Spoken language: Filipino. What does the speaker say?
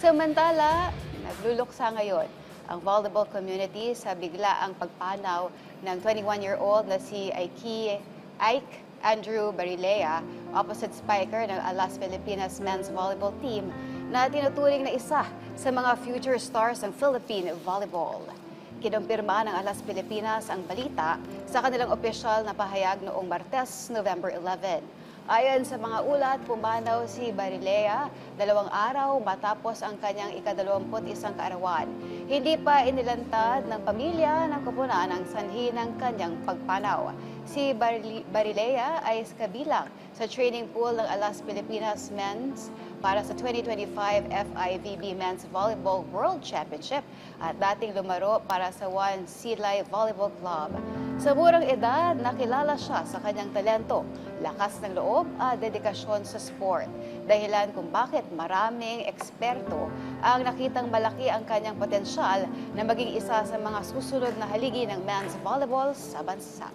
Samantala, nagluluksa ngayon ang volleyball community sa biglaang pagpanaw ng 21-year-old na si Ike Andrew Barilea, opposite spiker ng Alas Pilipinas men's volleyball team na tinuturing na isa sa mga future stars ng Philippine volleyball. Kinumpirma ng Alas Pilipinas ang balita sa kanilang opisyal na pahayag noong Martes, November 11. Ayon sa mga ulat, pumanaw si Barilea 2 araw matapos ang kanyang ika-21 kaarawan. Hindi pa inilantad ng pamilya ng koponan ang sanhi ng kanyang pagpanaw. Si Barilea ay kabilang sa training pool ng Alas Pilipinas Men's para sa 2025 FIVB Men's Volleyball World Championship at dating lumaro para sa One Silay Volleyball Club. Sa murang edad, nakilala siya sa kanyang talento, lakas ng loob at dedikasyon sa sport. Dahilan kung bakit maraming eksperto ang nakitang malaki ang kanyang potensyal na maging isa sa mga susunod na haligi ng men's volleyball sa bansa.